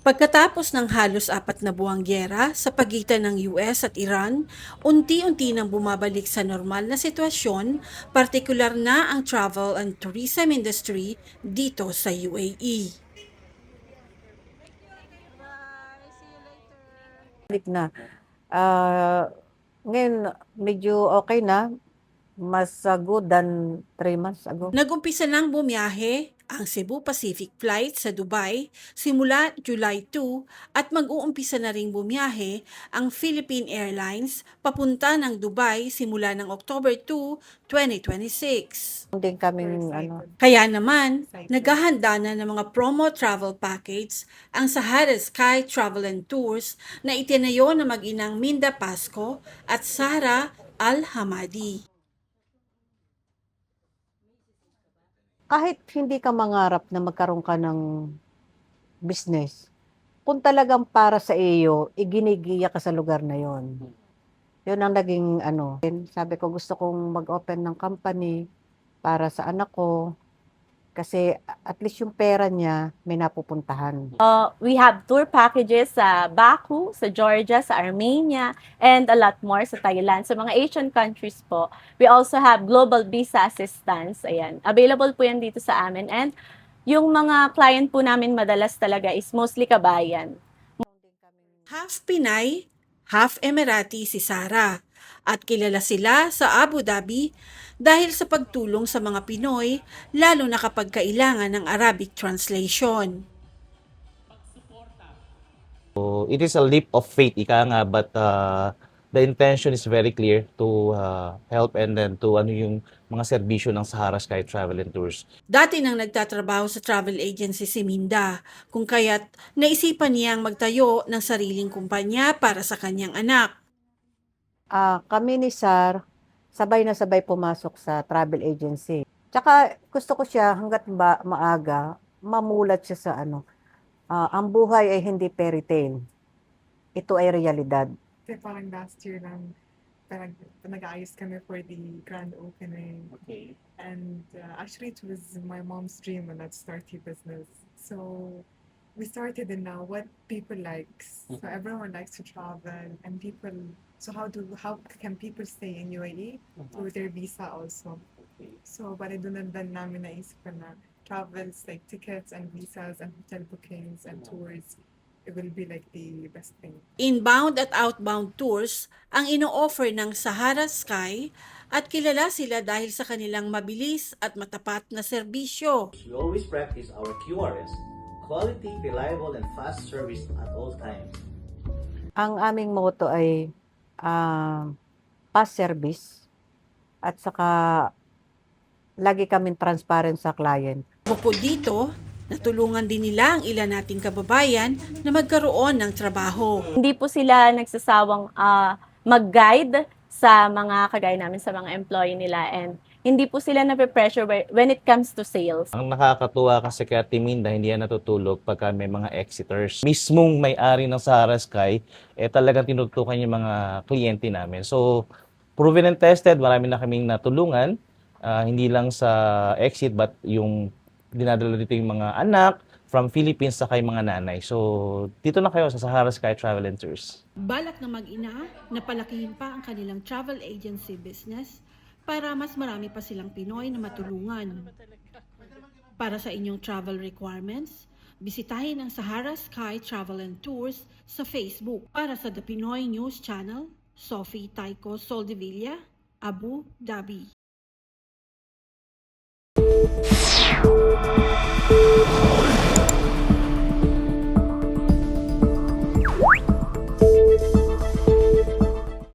Pagkatapos ng halos 4 na buwang gyera sa pagitan ng US at Iran, unti-unti nang bumabalik sa normal na sitwasyon, partikular na ang travel and tourism industry dito sa UAE. Balik na. Ah, Ngayon medyo okay na, mas good than 3 months ago. Nagumpisa nang bumiyahe ang Cebu Pacific Flight sa Dubai simula July 2 at mag-uumpisa na ring bumiyahe ang Philippine Airlines papunta ng Dubai simula ng October 2, 2026. Din kaming Kaya naman, naghahanda na ng mga promo travel package ang Sahara Sky Travel and Tours na itinayo na mag-inang Minda Pasco at Sara Al-Hamadi. kahit hindi ka mangarap na magkaroon ka ng business, kung talagang para sa iyo, iginigiya ka sa lugar na yon. Yun ang naging sabi ko gusto kong mag-open ng company para sa anak ko kasi at least yung pera niya may napupuntahan. We have tour packages sa Baku, sa Georgia, sa Armenia, and a lot more sa Thailand. Sa mga Asian countries po, we also have global visa assistance. Ayan. Available po yan dito sa amin. And yung mga client po namin madalas talaga is mostly kabayan. Half Pinay, half Emirati si Sara at kilala sila sa Abu Dhabi dahil sa pagtulong sa mga Pinoy lalo na kapag kailangan ng Arabic translation. So, it is a leap of faith, ika nga, but the intention is very clear to help and then to yung mga serbisyo ng Sahara Sky Travel and Tours. Dati nang nagtatrabaho sa travel agency si Minda, kung kaya't naisipan niyang magtayo ng sariling kumpanya para sa kanyang anak. Kami ni Sar, sabay na sabay pumasok sa travel agency. Tsaka gusto ko siya hanggat maaga, mamulat siya sa ang buhay ay hindi fairy tale. Ito ay realidad. Kasi parang last year lang, parang nag-aayos kami for the grand opening. Okay. And actually, it was my mom's dream when I'd start a business. So we started in now what people likes. So everyone likes to travel, and people. So how can people stay in UAE through their visa also? So but I do not then namin naisip ko na travels like tickets and visas and hotel bookings and tours. It will be like the best thing. Inbound at outbound tours ang ino-offer ng Sahara Sky at kilala sila dahil sa kanilang mabilis at matapat na serbisyo. We always practice our QRS, quality, reliable, and fast service at all times. Ang aming motto ay fast service at saka lagi kaming transparent sa client. Bukod dito, natulungan din nila ang ilan nating kababayan na magkaroon ng trabaho. Hindi po sila nagsasawang mag-guide sa mga kagaya namin sa mga employee nila, and hindi po sila nape-pressure when it comes to sales. Ang nakakatuwa kasi kay Ate Minda, hindi yan natutulog pagka may mga exiters. Mismong may-ari ng Sahara Sky, talagang tinutukan yung mga kliyente namin. So, proven and tested, marami na kaming natulungan, hindi lang sa exit, but yung dinadala dito yung mga anak from Philippines sa kay mga nanay. So, dito na kayo sa Sahara Sky Travel and Tours. Balak na mag-ina na palakihin pa ang kanilang travel agency business para mas marami pa silang Pinoy na matulungan. Para sa inyong travel requirements, bisitahin ang Sahara Sky Travel and Tours sa Facebook. Para sa The Pinoy News Channel, Sophie Taiko Soldevilla, Abu Dhabi.